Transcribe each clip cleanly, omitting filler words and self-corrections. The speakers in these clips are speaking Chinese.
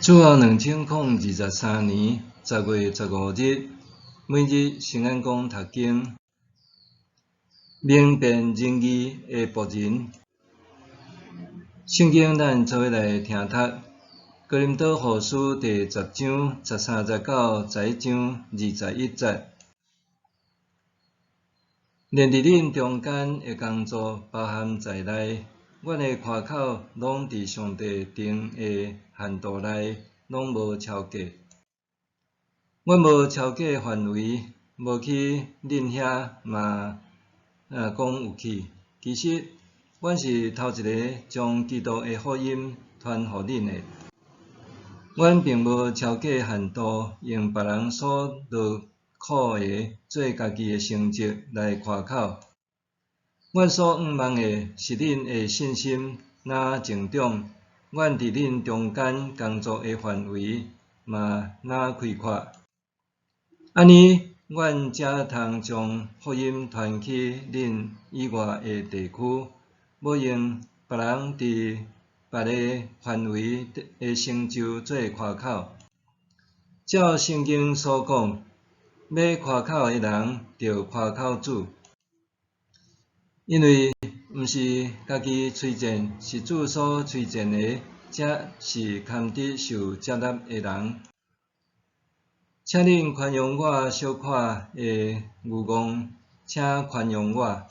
主后2023年10月15日，每日圣安宫读经，明辨仁义的仆人。圣经咱做伙来听读，哥林多后书第10章13节到11章21节。连伫恁中间的工作包含在内，阮的夸口拢伫上帝定的限度内，拢无超过。阮无超过范围，无去恁遐嘛讲有去。其实，阮是头一个将基督的福音传互恁的。阮并无超过限度，用别人所劳苦的做家己的成绩来夸口。阮所仰望的是恁的信心若成长，阮伫恁中间工作的范围嘛若开阔。安尼，阮才通将福音传去恁以外的地区，无用别人伫别个范围的成就做夸口。照圣经所讲，要夸口的人，着夸口主。因为毋是家己推荐，是主所推荐的，才是堪得受接纳的人。请恁宽容我小可的愚妄，请宽容我。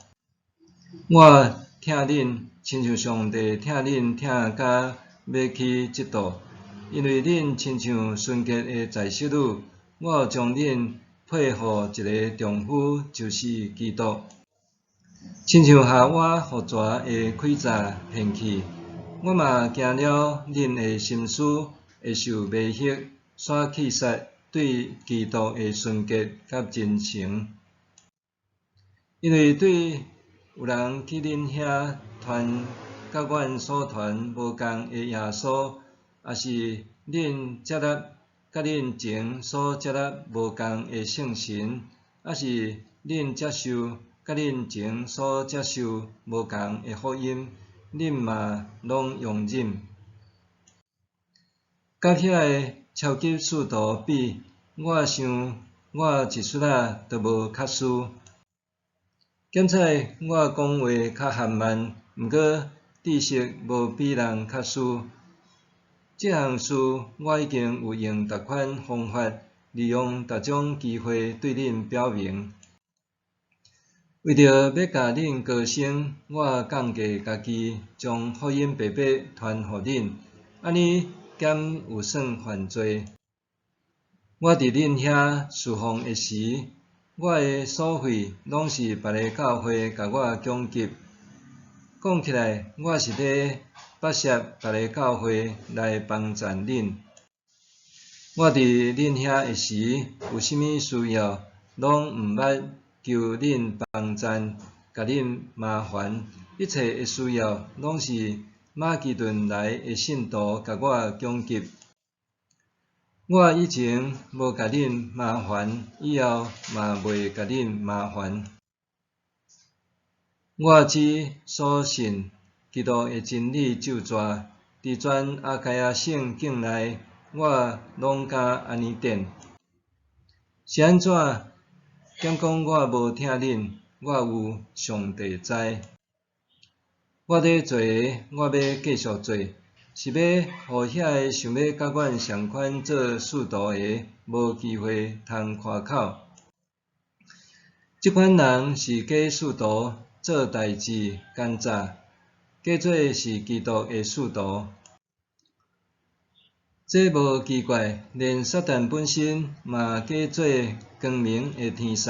我疼恁，亲像上帝疼恁疼甲要去这度，因为恁亲像纯洁的在世女，我有将恁配互一个丈夫，就是基督。亲像夏娃互蛇的盔甲献去，我嘛惊了恁的心思会受迷惑，煞气煞对基督的纯洁甲真诚。因为对有人去恁遐传甲阮所传无共的耶稣，也是恁接纳甲恁前所接纳无共的圣神，也是恁接受甲恁前所接受无共的福音，恁嘛拢容忍。甲遐个超级使徒比，我想我一撮仔都无较输。检采我讲话较含慢，毋过知识无比人较输。这项事我已经有用逐款方法，利用逐种机会对恁表明。为着要甲恁高升，我降低家己，将福音白白传互恁，安尼减有算犯罪。我伫恁遐侍奉的时，我的所费拢是别个教会甲我供给。讲起来，我是咧巴谢别个教会来帮衬恁。我伫恁遐的时，有啥物需要，拢毋捌求恁帮衬，甲恁麻烦。一切的需要，拢是马其顿来的信徒甲我供给。我以前无甲恁麻烦，以后嘛袂甲恁麻烦。我只所信基督的真理咒詛，伫全阿开亚省境内，我拢敢安尼点。是安怎？兼讲我无疼恁，我有上帝知。我咧做的，我要继续做。是要互遐个想要甲阮相款做使徒的，无机会通夸口。即款人是假使徒，做代志奸诈，假做是基督的使徒。这无奇怪，连撒旦本身嘛假做光明的天使。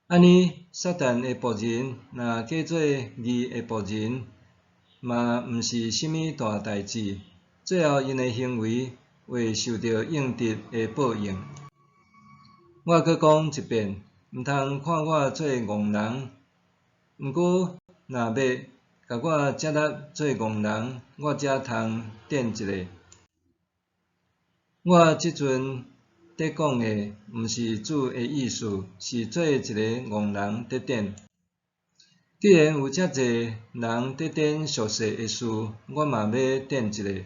安尼，撒旦的仆人若假做义的仆人，嘛毋是啥物大代志，最后因的行为会受到应得的报应。我阁讲一遍，毋通看我做戆人，毋过若要甲我接纳做戆人，我才通点一个。我即阵伫讲的，毋是主的意思，是做一个戆人伫点。既然有遮济人伫点俗世的事，我嘛要点一个。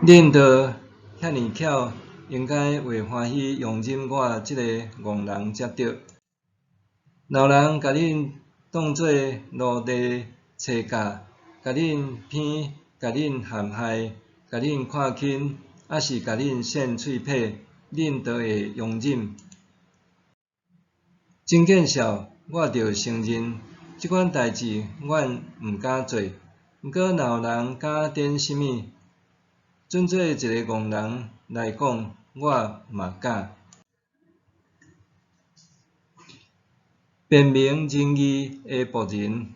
恁着遐尼巧，应该会欢喜容忍我即个戆人接着。老人甲恁当做奴隶册架，甲恁偏，甲恁陷害，甲恁看轻，还是甲恁扇喙皮，恁都会容忍。真见笑，我着承认，即款代志阮毋敢做。毋过若有人敢点什么，准做一个戆人来讲，我嘛敢。辨明仁义的仆人，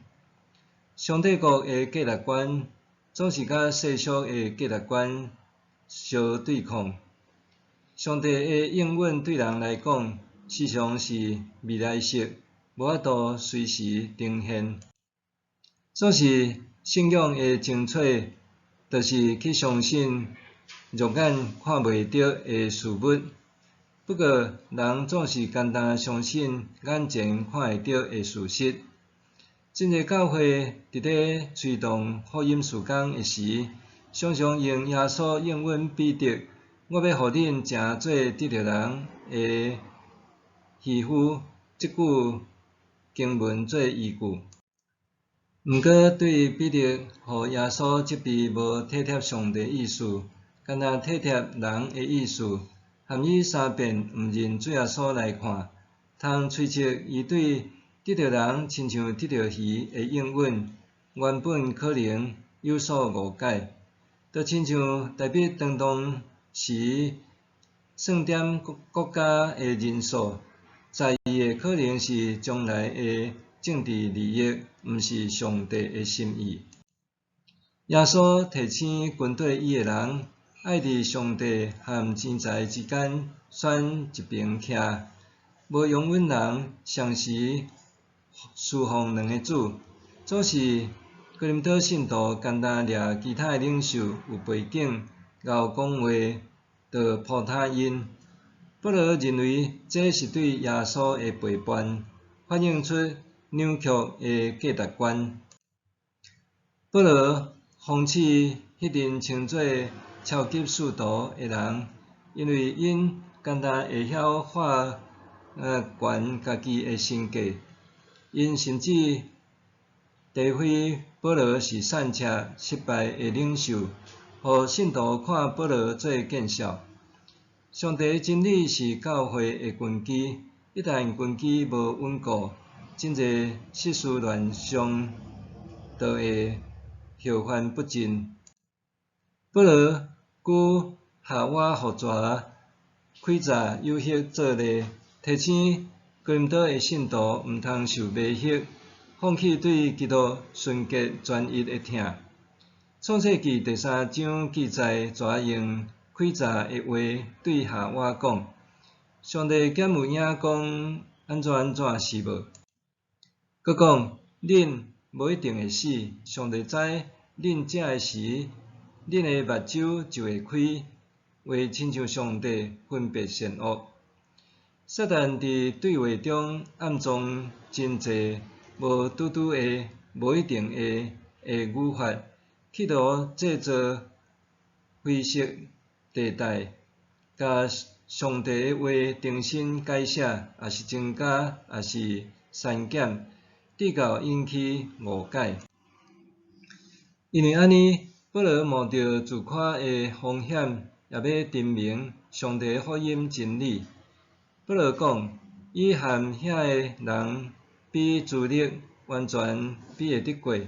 上帝国的价值观总是甲世俗的价值观相对抗。上帝的应允对人来讲，时常是未来式，无法度随时呈现。总是信仰的精髓，就是去相信肉眼看袂到的事物。不过，人总是简单相信眼前看会到的事实。真个教会伫咧推动福音事工的时，常常用耶稣应允彼得，我要互恁诚做得着人的渔夫即句经文做依据。毋过，对彼得互耶稣责备无体贴上帝意思，干那体贴人的意思。含伊三遍毋认主耶稣来看，通推测伊对得着人亲像得着鱼的应允，原本可能有所误解，就亲像台北当当时算点国家的人数，在意的可能是将来的政治利益，毋是上帝的心意。耶稣提醒军队伊的人，爱伫上帝和钱财之间选一边徛，无容忍人常时侍奉两个主。总是哥林多信徒简单掠其他领袖有背景、有讲话，就扑他因。保罗认为这是对耶稣的背叛，反映出扭曲的价值观。保罗讽刺迄阵称作超级使徒的人，因为因简单会晓画悬家己的身价。因甚至诋毁保罗是散车失败的领袖，互信徒看保罗做见笑。上帝真理是教会的根基，一旦根基无稳固，真侪世事乱象就会后患不尽。保罗举夏娃互蛇开闸有血做例，提醒哥林多的信徒毋通受迷惑，放弃对基督纯洁专一的听。创世纪第3章记载蛇用开闸的话对夏娃讲：上帝减有影讲安怎是无？佮讲恁无一定会死，上帝知恁食的时，恁的目睭就会开，会亲像上帝分别善恶。撒旦伫对话中暗藏真侪无拄拄的、无一定的语法，企图制造灰色地带，甲上帝的话重新解释，也是增加，也是删减，直到引起误解。因为安尼，保罗冒着自夸的风险，也要证明上帝的福音真理。保罗讲，伊和遐个人比资历完全比会得过。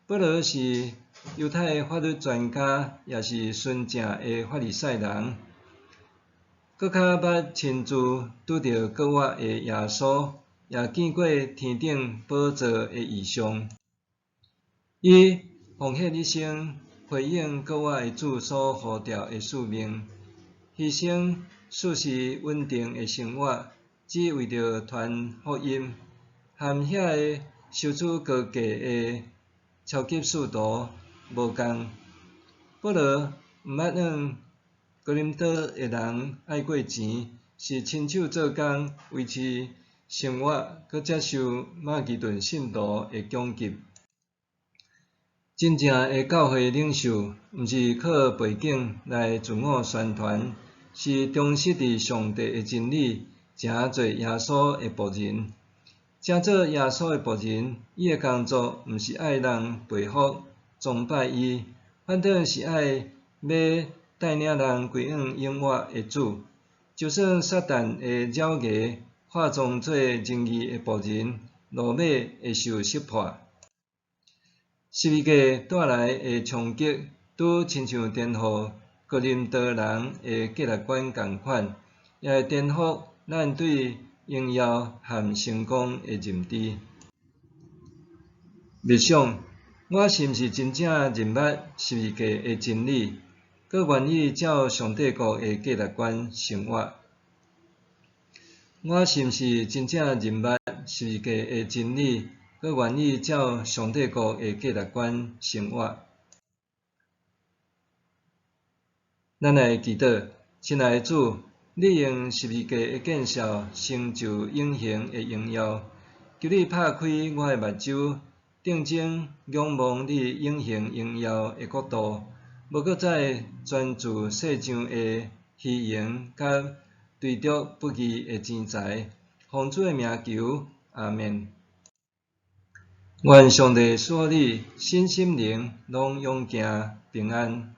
保罗是犹太法律专家，也是纯正的法利赛人，搁较捌亲自拄着告我的耶稣，也见过天顶宝座的异象。伊奉献一生，回应告我的主所呼召的使命，牺牲舒适稳定的生活，只为着传福音，和遐个收取高价的超级使徒无共。保罗毋捌让哥林多的人爱过钱，是亲手做工维持生活，搁接受马其顿信徒的供给。真正的教会领袖，毋是靠背景来自我宣传，是忠实伫上帝的真理，诚做耶稣的仆人。正做耶稣的仆人，伊的工作毋是爱人佩服、崇拜伊，反倒是爱要带领人归向永活的主。就算撒旦会扰牙，化妆做正义的仆人，落尾会受识破。十字架带来的冲击，拄亲像颠覆哥林多人的价值观共款，也会颠覆咱对荣耀和成功的认知。默想，我是毋是真正认捌十字架的真理，佮愿意照上帝国的价值观生活？我是毋是真正认捌十字架的真理，佮愿意照上帝国的价值观生活？咱来祈祷，亲爱的主，你用十字架的建设成就永恒的荣耀，求你拍开我的目睭，定睛仰望你永恒荣耀的国度，无搁再专注世上的虚荣甲追逐不义的钱财。奉主的名求，阿们。愿上帝赐你身心灵拢永行平安。